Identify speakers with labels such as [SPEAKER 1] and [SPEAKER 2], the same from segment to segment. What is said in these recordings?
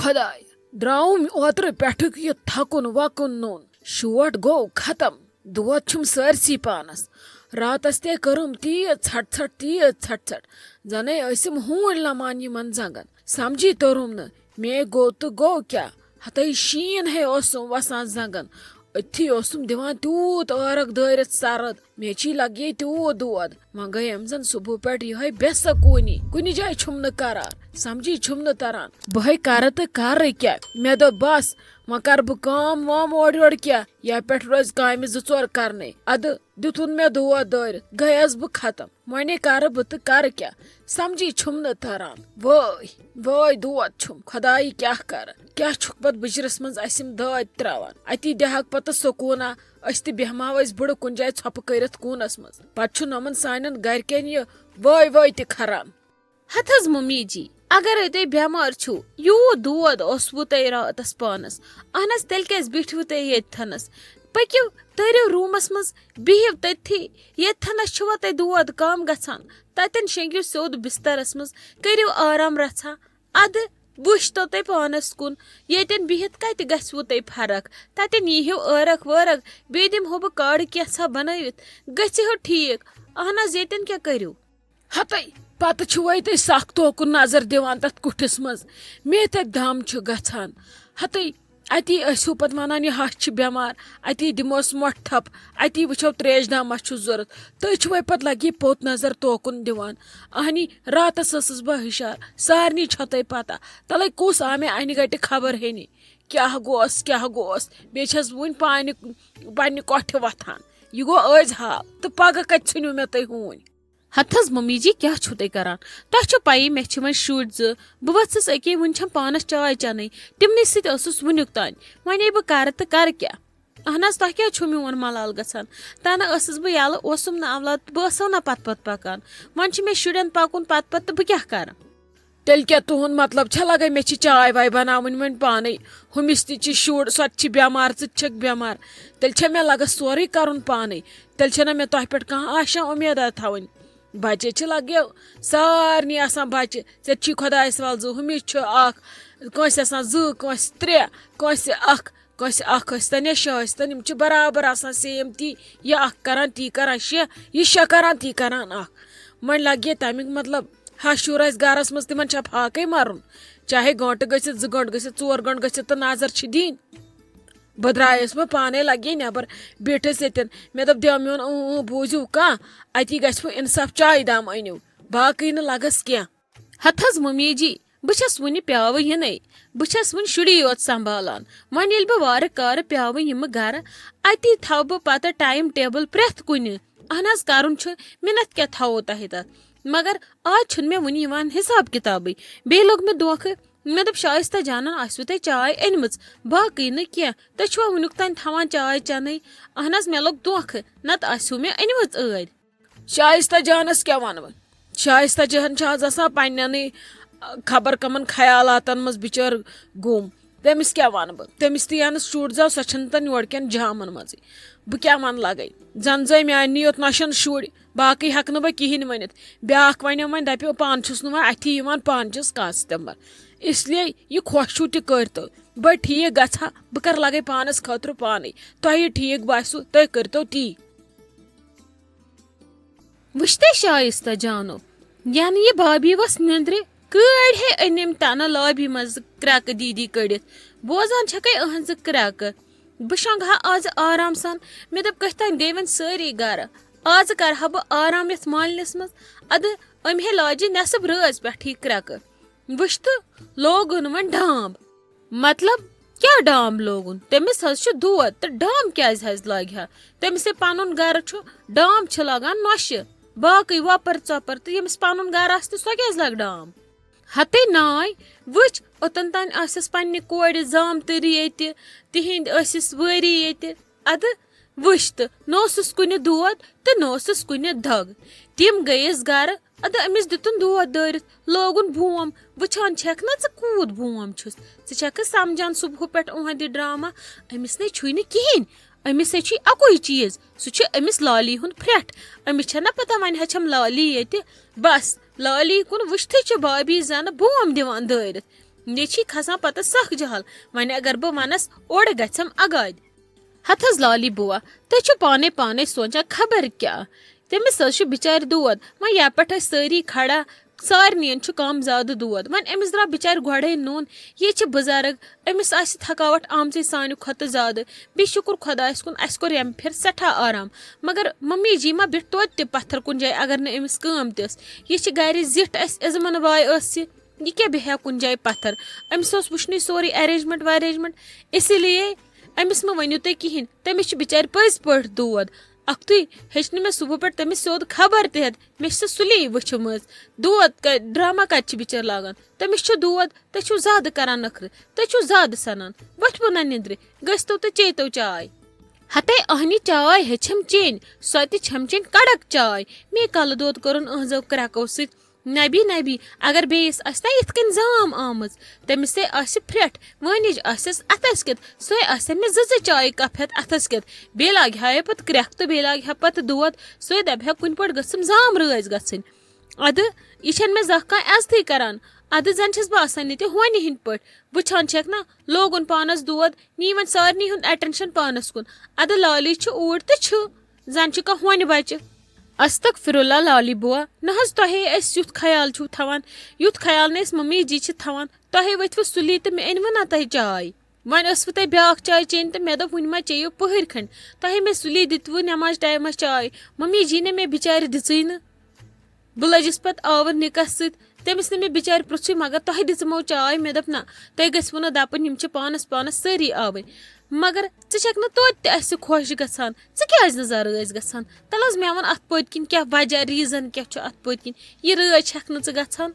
[SPEAKER 1] خۄداے درٛاوُم اوترٕ پٮ۪ٹھُک یہِ تھکُن وکُن نوٚن شوٹ گوٚو ختم دود چھُم سٲرسٕے پانس راتس تے کٔرٕم تیٖژ ژھٹ ژھٹ تیٖژ ژھٹ ژھٹ زنَے ٲسِم ہوٗنۍ لمان یِمن زنگن سمجھی توٚرُم نہٕ مے گوٚو تہٕ گوٚو کیٛاہ ہتٲے شیٖن ہے اوسُم وسان زنگن أتھی اوسُم دِوان تیوٗت ٲرق دٲرِتھ سرد میچی لگے تیوٗت دود وۄنۍ گٔیم زن صبح پٮ۪ٹھ یِہے بے سکوٗنی کُنہِ جایہِ چھُم نہٕ قرار سمجھی چھُم نہٕ تران بہے کرٕ تہٕ کرٕ کیٛاہ مےٚ دوٚپ بس وۄنۍ کرٕ بہٕ کٲم وٲم اورٕ یورٕ کیٛاہ یا پٮ۪ٹھ روزِ کامہِ 2-4 کرنے ادٕ دِتُن مےٚ دود دٲرِتھ گٔیس بہٕ ختم وۄنۍ کرٕ بہٕ تہٕ کرٕ کیٛاہ سمجھی چھُم نہٕ تران وٲے وٲے دود چھُم خۄداے کیٛاہ کرٕ کیٛاہ چھُکھ پتہٕ بٕجرس منٛز اسہِ یِم دٲدۍ تراوان اتی دِہکھ پتہٕ سکوٗنا أسۍ تہِ بیہماو أسۍ بٕڑٕ کُنہِ جایہِ ژھۄپہٕ کٔرِتھ کوٗنس منٛز پتہٕ چھُ نۄمن سانٮ۪ن گرِکٮ۪ن یہِ وٲے وٲے تہِ کھران
[SPEAKER 2] ہتھ حظ ممی جی اگرے تُہۍ بٮ۪مار چھِو یوٗت دود اوسوٕ تۄہہِ راتس پانس اہن حظ تیٚلہِ کیازِ بیٖٹھوٕ تُہۍ ییٚتھنس پٔکِو تٔرِو روٗمس منٛز بِہِو تٔتھی ییٚتھنس چھُوا تۄہہِ دود کم گژھان تتٮ۪ن شیٚنگِو سیوٚد بسترس منٛز کٔرِو آرام رژھا ادٕ وٕچھتو تۄہہِ پانس کُن ییٚتٮ۪ن بِہِتھ کتہِ گژھوٕ تۄہہِ فرق تتٮ۪ن ییٖہِو ٲرق وٲرق بیٚیہِ دِمہو بہٕ کاڑٕ کینٛژھا بنٲوِتھ گژھِہو ٹھیٖک اہن حظ ییٚتٮ۪ن کیٛاہ کٔرِو
[SPEAKER 1] ہتَے پتہٕ چھُوے تُہۍ سخ توکُن نظر دِوان تتھ کُٹھِس منٛز مے تتہِ دم چھُ گژھان ہتَے اتی ٲسِو پتہٕ ونان یہِ ہش چھِ بٮ۪مار اتی دِموس مۄٹھ تھپ اتی وٕچھو تریش دام ما چھُ ضوٚرتھ تُہۍ چھُوے پتہٕ لگی پوٚت نظر توکُن دِوان اہنی راتس ٲسٕس بہٕ ہُشار سارنٕے چھو تۄہہِ پتہ تلے کُس آو مےٚ انہِ گٹہِ خبر ہینہِ کیٛاہ گوس بیٚیہِ چھس بہٕ وُنہِ پننہِ کۄٹھِ وتھان یہِ گوٚو أزۍ حال تہٕ پگہہ کتہِ ژھٕنِو مےٚ تُہۍ ہوٗنۍ
[SPEAKER 2] ہتھ حظ ممی جی کیٛاہ چھُو تُہۍ کران تۄہہِ چھو پایی مےٚ چھِ وۄنۍ شُرۍ 2 بہٕ ؤژھٕس أکے وُنہِ چھم پانس چاے چنٕنۍ تِمنٕے سۭتۍ ٲسٕس وُنیُک تانۍ وۄنۍ بہٕ کرٕ تہٕ کرٕ کیٛاہ اہن حظ تۄہہِ کیٛاہ چھُو میون ملال گژھان تنہٕ ٲسٕس بہٕ یلہٕ اوسُم نہٕ اولاد تہٕ بہٕ ٲسو نہ پتہٕ پکان وۄنۍ چھِ مےٚ شُرٮ۪ن پکُن پتہٕ تہٕ بہٕ کیٛاہ کرٕ
[SPEAKER 1] تیٚلہِ کیٛاہ تُہُنٛد مطلب چھا لگے مےٚ چھِ چاے واے بناوٕنۍ وۄنۍ پانے ہُمِس تہِ چھِ شُر سۄ تہِ چھِ بٮ۪مار ژٕ تہِ چھکھ بٮ۪مار تیٚلہِ چھا مےٚ لگان سورُے کرُن پانے تیٚلہِ چھنہ مےٚ تۄہہِ پٮ۪ٹھ کانٛہہ آشا اُمیدا تھاوٕنۍ بچہِ چھِ لگیو سارنٕے آسان بچہِ ژےٚ چھی خۄدایس وال 2 ہُمِس چھُ 1 کٲنٛسہِ آسان 2 کٲنٛسہِ 3 کٲنٛسہِ 1 کٲنٛسہِ 1 ٲسۍتن یا 6 ٲسۍتن یِم چھِ برابر آسان سیم تی یہِ 1 کران تی کران 6 یہِ 6 کران تی کران 1 وۄنۍ لگہِ تمیُک مطلب شُر آسہِ گرس منٛز تِمن چھا پھاکے مرُن چاہے گٲنٹہٕ گٔژھِتھ 2 گٲنٹہٕ گٔژھِتھ 4 گٲنٹہٕ گٔژھِتھ تہٕ نظر چھِ دِنۍ بہٕ درٛایس بہٕ پانے لگے نٮ۪بر بیٖٹھٕس ییٚتٮ۪ن مےٚ دوٚپ دیو میون بوٗزِو کانٛہہ اتی گژھِ وۄنۍ انصاف چایہِ دام أنِو باقٕے نہٕ لگس کینٛہہ
[SPEAKER 2] ہتھ حظ ممی جی بہٕ چھس وُنہِ پیاوٕ یِنَے بہٕ چھس وُنہِ شُری یوت سنبھالان وۄنۍ ییٚلہِ بہٕ وارٕ کارٕ پیاوٕ یِمہٕ گرٕ اتی تھاوٕ بہٕ پتہٕ ٹایم ٹیبٕل پرٮ۪تھ کُنہِ اہن حظ کرُن چھُ مِنت کیٛاہ تھاوو تۄہہِ تتھ مگر آز چھُنہٕ مےٚ وُنہِ یِوان حساب کِتابٕے بیٚیہِ لوٚگ مےٚ دھوکہٕ مےٚ دوٚپ شایستہ جانن آسوٕ تۄہہِ چاے أنمٕژ باقٕے نہٕ کینٛہہ تُہۍ چھُوا وُنیُک تانۍ تھاوان چاے چنٕے اہن حظ مےٚ لوٚگ دھوکہٕ نتہٕ آسِوٕ مےٚ أنمٕژ ٲدۍ
[SPEAKER 1] شایستہ جانس کیٛاہ ونہٕ بہٕ شایستہ جہن چھِ آز آسان پننٮ۪نٕے خبر کمن خیالاتن منٛز بِچٲر گوٚم تٔمِس کیٛاہ ونہٕ بہٕ تٔمِس تہِ یانس شُر زاو سۄ چھنہٕ تن یورٕکٮ۪ن جامن منٛزٕے بہٕ کیٛاہ ونہٕ لگے زن زٲے میانہِ یوت نۄشن شُرۍ باقٕے ہٮ۪کہٕ نہٕ بہٕ کِہینۍ ؤنِتھ بیٛاکھ ونیو وۄنۍ دپیو پانہٕ چھُس نہٕ وۄنۍ اتھی یِوان پانہٕ چھُس کاسٹمر اسلیے یہِ خۄش چھُو تہِ کٔرۍتو بٔے ٹھیٖک گژھِ ہا بہٕ کرٕ لگے پانس خٲطرٕ پانے تۄہہِ ٹھیٖک باسِوٕ تُہۍ کٔرۍتو تی
[SPEAKER 2] وٕچھتے شایستہ جانو یعنی یہِ بھابھی ؤژھ نیٚنٛدرِ کٔڑۍ ہے أنِم تنہٕ لابی منٛز کرٛٮ۪کہٕ دیٖدی کٔڑِتھ بوزان چھکے أہنٛزٕ کرٛٮ۪کہٕ بہٕ شۄنٛگہٕ ہا آزٕ آرام سان مےٚ دوٚپ کٔژ تانۍ گٔے وۄنۍ سٲری گرٕ آزٕ کرٕ ہا بہٕ آرام یتھ مالنِس منٛز ادٕ أمۍ ہے لاجہِ نٮ۪صٕب رٲژ پٮ۪ٹھٕے کرٛٮ۪کہٕ وٕچھ تہٕ لوگُن وۄنۍ ڈامب مطلب کیٛاہ ڈامب لوگُن تٔمِس حظ چھُ دود تہٕ ڈامب کیٛازِ حظ لاگہِ ہا تٔمِس ہے پنُن گرٕ چھُ ڈامب چھِ لگان نۄشہِ باقٕے وۄپر ژۄپر تہٕ ییٚمِس پنُن گرٕ آسہِ تہٕ سۄ کیٛازِ لگہِ ڈامب ہتے ناے وٕچھ اوٚتن تانۍ آسٮ۪س پننہِ کورِ زامتٕرۍ ییٚتہِ تِہنٛدۍ ٲسِس وٲری ییٚتہِ ادٕ وٕچھ تہٕ نہ اوسُس کُنہِ دود تہٕ نہ اوسُس کُنہِ دگ تِم گٔیَس گرٕ ادٕ أمِس دِتُن دود دٲرِتھ لوگُن بوم وٕچھان چھکھ نا ژٕ کوٗت بوم چھُس ژٕ چھکھٕ سمجان صبحہٕ پٮ۪ٹھ اُہنٛدِ ڈراما أمِس نے چھُے نہٕ کِہینۍ أمِس ہے چھُے اکُے چیٖز سُہ چھُ أمِس لالی ہُنٛد پھرٛٹھ أمِس چھےٚ نا پتہ وۄنۍ ہیٚچھم لالی ییٚتہِ بس لالی کُن وٕچھتھٕے چھُ بھابھی زنہٕ بوم دِوان دٲرِتھ یہ چھی کھسان پتہ سخ جہل وۄنۍ اگر بہٕ ونس اورٕ گژھم اگادِ ہتھ حظ لالی بوا تُہۍ چھِو پانے پانے سونچان خبر کیٛاہ تٔمِس حظ چھُ بِچارِ دود وۄنۍ یپٲٹھۍ ٲسۍ سٲری کھڑا سارنٕے چھُ کم زیادٕ دود وۄنۍ أمِس درٛاو بِچارِ گۄڈے نوٚن یہِ چھِ بُزرگ أمِس آسہِ تھکاوٹ آمژٕے سانہِ کھۄتہٕ زیادٕ بیٚیہِ شُکُر خۄدایس کُن اَسہِ کوٚر ییٚمہِ پھِرِ سٮ۪ٹھاہ آرام مگر ممی جی ما بیٹھ توتہِ تہِ پتھر کُنہِ جایہِ اگر نہٕ أمِس کٲم تہِ ٲس یہِ چھِ گرِ زِٹھ اَسہِ عزمن باے ٲس یہِ کیٛاہ بیٚہہِ ہا کُنہِ جایہِ پتھر أمِس اوس وٕچھنُے سورُے ایرینجمنٹ ویرینجمنٹ اسی لیے أمِس مہ ؤنِو تُہۍ کِہینۍ تٔمِس چھُ بِچارِ پٔزۍ پٲٹھۍ دود اکھتُے ہیٚچھ نہٕ مےٚ صبح پٮ۪ٹھ تٔمِس سیوٚد خبر تہِ ہٮ۪تھ مےٚ چھِ سۄ سُلی وٕچھمٕژ دود ڈراما کتہِ چھِ بِچٲرۍ لاگان تٔمِس چھُ دود تُہۍ چھِو زیادٕ کران نخرٕ تُہۍ چھِو زیادٕ سنان وۄتھوٕ نہ نِندرِ گٔژھتو تہٕ چیٚیتو چاے ہتے اہنہِ چاے ہیٚچھم چیٚنۍ سۄ تہِ چھم چیٚنۍ کڑک چاے مے کلہٕ دود کوٚرُن أہنٛزو کرٛٮ۪کو سۭتۍ نبی نبی اگر بیٚیِس آسہِ نا یِتھ کٔنۍ زام آمٕژ تٔمِس ہے آسہِ پھرٛٹھ وٲنِج آسٮ۪س اَتھس کٮ۪تھ سۄے آسہِ مےٚ زٕ چایہِ کپ ہٮ۪تھ اَتھس کٮ۪تھ بیٚیہِ لاگہِ ہا پتہٕ کرٛٮ۪کھ تہٕ بیٚیہِ لاگہِ ہا پتہٕ دود سۄے دپہِ ہا کُنہِ پٲٹھۍ گٔژھم زام رٲزۍ گژھٕنۍ ادٕ یہِ چھنہٕ مےٚ زانٛہہ کانٛہہ عزتھٕے کران ادٕ زن چھس بہٕ آسان ییٚتہِ ہونہِ ہٕنٛدۍ پٲٹھۍ وٕچھان چھکھ نا لوگُن پانس دود نی وۄنۍ سارنٕے ہُنٛد اٹینشن پانس کُن ادٕ لالی چھُ اوٗرۍ تہٕ چھُ زن چھُ کانٛہہ ہونہِ بچہِ استغفراللہ لالی بوا نہ حظ تۄہے أسۍ یُتھ خیال چھُو تھاوان یُتھ خیال نہٕ أسۍ ممی جی چھِ تھاوان تۄہے ؤتھوٕ سُلی تہٕ مےٚ أنوٕ نا تۄہہِ چاے وۄنۍ ٲسوٕ تۄہہِ بیٛاکھ چاے چیٚنۍ تہٕ مےٚ دوٚپ وُنہِ ما چیٚیِو پٔہٕرۍ کھنٛڈ تۄہے مےٚ سُلی دِتوٕ نٮ۪ماز ٹایمس چاے ممی جی نے مےٚ بِچارِ دِژٕے نہٕ بہٕ لٔجِس پتہٕ آوُر نِکس سۭتۍ تٔمِس نہٕ مےٚ بِچارِ پرٛژھُے مگر تۄہہِ دِژمو چاے مےٚ دوٚپ نہ تۄہہِ گژھوٕ نہٕ دپٕنۍ یِم چھِ پانس پانس سٲری آوٕرۍ مگر ژٕ چھکھ نہٕ توتہِ تہِ اَسہِ خۄش گژھان ژٕ کیٛازِ نہٕ زن رٲزۍ گژھان تلہٕ حظ مےٚ ووٚن اتھ پٔتۍ کِنۍ کیٛاہ وجہ ریٖزن کیٛاہ چھُ اتھ پٔتۍ کِنۍ یہِ رٲزۍ چھکھ نہٕ ژٕ گژھان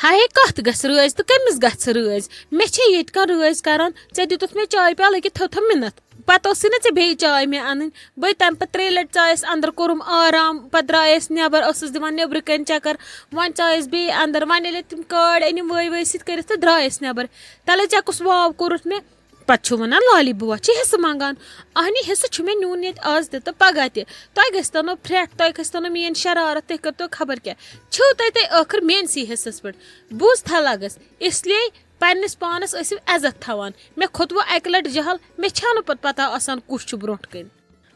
[SPEAKER 2] ہاے کتھ گژھِ رٲزۍ تہٕ کٔمِس گژھِ رٲزۍ مےٚ چھے ییٚتہِ کانٛہہ رٲزۍ کران ژےٚ دِتُتھ مےٚ چاے پیالہٕ أکیاہ تھوٚو مِنتھ پتہٕ ٲسٕے نہ ژےٚ بیٚیہِ چاے مےٚ انٕنۍ بٔے تمہِ پتہٕ 3 لٹہِ ژایس اندر کوٚرُم آرام پتہٕ درٛایس نٮ۪بر ٲسٕس دِوان نیٚبرٕ کنۍ چکر وۄنۍ ژایس بیٚیہِ اندر وۄنۍ ییٚلہِ تِم کاڈ أنِم وٲے سۭتۍ کٔرِتھ تہٕ درٛایس نٮ۪بر تلے ژےٚ کُس واو کوٚرُتھ مےٚ پتہٕ چھُ ونان لالی بوا چھِ حصہٕ منگان اہنی حصہٕ چھُ مےٚ نیُن ییٚتہِ آز تہِ تہٕ پگاہ تہِ تۄہہِ گٔژھتو نہٕ پھرٛٹھ تۄہہِ گٔژھتو نہٕ میٲنۍ شرارت تُہۍ کٔرتو خبر کیٛاہ چھِو تۄہہِ ٲخٕر میٲنسٕے حصس پٮ۪ٹھ بوٗزتھا لگس اسلیے پننس پانس ٲسِو عزت تھاوان مےٚ کھوٚتوٕ اکہِ لٹہِ جہل مےٚ چھا نہٕ پتہٕ پتہ آسان کُس چھُ برونٛٹھ کَنۍ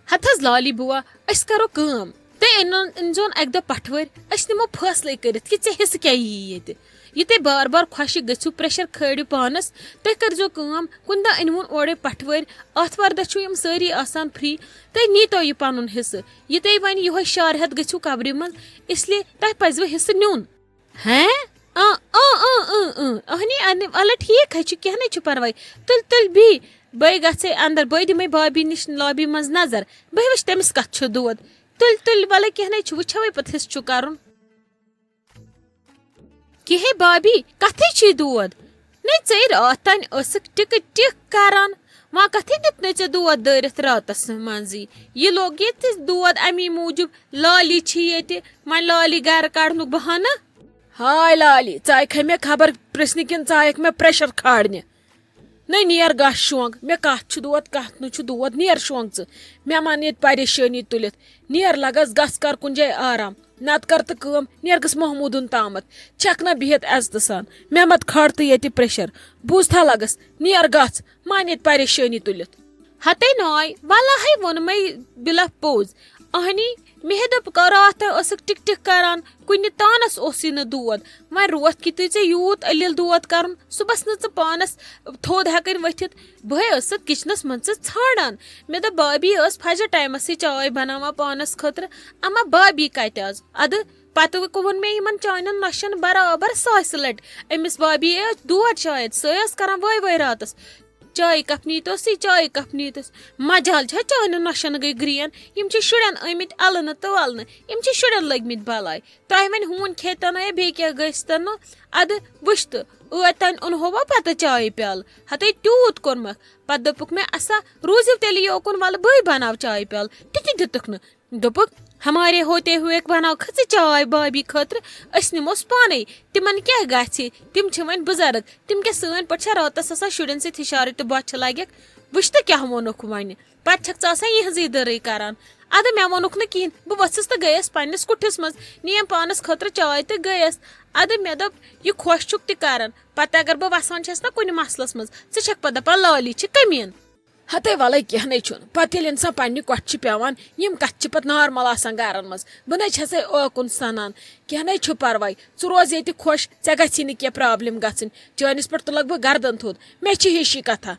[SPEAKER 2] ہتھ حظ لالی بوا أسۍ کرو کٲم تُہۍ أنۍزون اکہِ دۄہ پٹھوٲرۍ أسۍ نِمو فٲصلے کٔرِتھ کہِ ژےٚ حصہٕ کیٛاہ یی ییٚتہِ یہِ تُہۍ بار بار خۄشِک گٔژھِو پریشر کھٲرِو پانس تُہۍ کٔرزیٚو کٲم کُنہِ دۄہ أنۍوُن اورے پٹھوٲرۍ آتھوار دۄہ چھُو یِم سٲری آسان فری تُہۍ نیٖتو یہِ پنُن حصہٕ یہِ تُہۍ وۄنۍ یِہوے شار ہٮ۪تھ گٔژھِو قبرِ منٛز اسلیے تۄہہِ پزوٕ حصہٕ نیُن اہنی وَلہٕ ٹھیٖک حظ چھُ کینٛہہ نہٕ چھُ پرواے تُلۍ بی بٔے گژھے اندر بٔے دِمے بابی نِش لابی منٛز نظر بہٕ وٕچھ تٔمِس کتھ چھُ دود تُلۍ وَلہٕ کینٛہہ نہٕ چھُ وٕچھوے پتہٕ حصہٕ چھُ کرُن کِہے بابی کتھے چھُے دود نے ژے راتھ تانۍ ٲسٕکھ ٹِکہٕ ٹِک کران وۄنۍ کتھے دیُت نَے ژےٚ دود دٲرِتھ راتس منٛزٕے یہِ لوگ ییٚتہِ دود امی موٗجوٗب لالی چھِ ییٚتہِ وۄنۍ لالی گرٕ کڑنُک بہانہٕ
[SPEAKER 1] ہاے لالی ژایکھے مےٚ خبر پرژھنہِ کِنہٕ ژایکھ مےٚ پریشر کھارنہِ نٔے نیر گژھ شونٛگ مےٚ کتھ چھُ دود کتھ نہٕ چھُ دود نیر شونٛگ ژٕ مےٚ مان ییٚتہِ پریشٲنی تُلِتھ نیر لگس گژھ کر کُنہِ جایہِ آرام نتہٕ کر تہٕ کٲم نیر گٔژھ محموٗدُن تامتھ چھکھ نہ بِہِتھ عزتہٕ سان مےٚ مت کھار تہٕ ییٚتہِ پریشر بوٗزتھا لگس نیر گژھ مان ییٚتہِ پریشٲنی تُلِتھ
[SPEAKER 2] ہتے ناے واللہ ووٚنمے بِلا پوٚز اہنی مےٚ دوٚپ راتھ ٲسٕکھ ٹِک ٹِک کران کُنہِ تانس اوسُے نہٕ دود وۄنۍ روتھ کِتُے ژےٚ یوٗت ألیٖل دود کرُن صبحس نہٕ ژٕ پانس تھوٚد ہٮ۪کٕنۍ ؤتھِتھ بہے ٲسٕکھ کچنس منٛز ژٕ ژھانڈان مےٚ دوٚپ بابی ٲس فجر ٹایمسٕے چاے بناوان پانس خٲطرٕ اما بابی کتہِ آز ادٕ پتہٕ ووٚن مےٚ یِمن چانٮ۪ن نۄشن برابر 100 لٹہِ أمِس بابی ٲس دود شاید سۄے ٲس کران وٲے راتس چایہِ کپ نیٖتوسٕے چایہِ کپ نیٖتس مجال چھا چانٮ۪ن نۄشن گٔے گرین یِم چھِ شُرٮ۪ن آمٕتۍ النہٕ تہٕ ولنہٕ یِم چھِ شُرٮ۪ن لٔگمٕتۍ بلاے تۄہہِ وۄنۍ ہوٗن کھیٚتن یا بیٚیہِ کینٛہہ گٔژھتن نہٕ ادٕ وٕچھ تہٕ ٲدۍ تانۍ اوٚنہووا پتہٕ چایہِ پیالہٕ ہتے تیوٗت کوٚرمکھ پتہٕ دوٚپُکھ مےٚ اسا روٗزِو تیٚلہِ یوکُن وَلہٕ بٕے بناو چایہِ پیالہٕ تِتہِ دِتُکھ نہٕ دوٚپُکھ ہمارے ہوتے ہوے بناوکھٕ ژٕ چاے بابی خٲطرٕ أسۍ نِموس پانے تِمن کیٛاہ گژھِ تِم چھِ وۄنۍ بُزرگ تِم کیٛاہ سٲنۍ پٲٹھۍ چھا راتس آسان شُرٮ۪ن سۭتۍ ہِشارٕ تہٕ بۄچھِ لگٮ۪کھ وٕچھ تہٕ کیٛاہ ووٚنُکھ وۄنۍ پتہٕ چھکھ ژٕ آسان یِہٕنٛزٕے دٔرٕے کران اَدٕ مےٚ ووٚنُکھ نہٕ کِہیٖنۍ بہٕ ؤژھٕس تہٕ گٔیَس پنٛنِس کُٹھِس منٛز نِیَم پانَس خٲطرٕ چاے تہٕ گٔیَس اَدٕ مےٚ دوٚپ یہِ خۄش چھُکھ تہِ کران پتہٕ اگر بہٕ وَسان چھَس نا کُنہِ مسلَس منٛز ژٕ چھکھ پتہٕ دَپان لالی چھِ کٔمیٖن
[SPEAKER 1] ہتے وَلَے کینٛہہ نَے چھُنہٕ پَتہٕ ییٚلہِ اِنسان پنٛنہِ کۄٹھِ چھِ پیٚوان یِم کَتھٕ چھِ پَتہٕ نارمَل آسان گَرَن منٛز بہٕ نَے چھَسے اوکُن سَنان کینٛہہ نَے چھُ پَرواے ژٕ روز ییٚتہِ خۄش ژےٚ گژھی نہٕ کینٛہہ پرٛابلِم گژھٕنۍ چٲنِس پٮ۪ٹھ تُلَکھ بہٕ گردَن تھوٚد مےٚ چھِ ہِشی کَتھا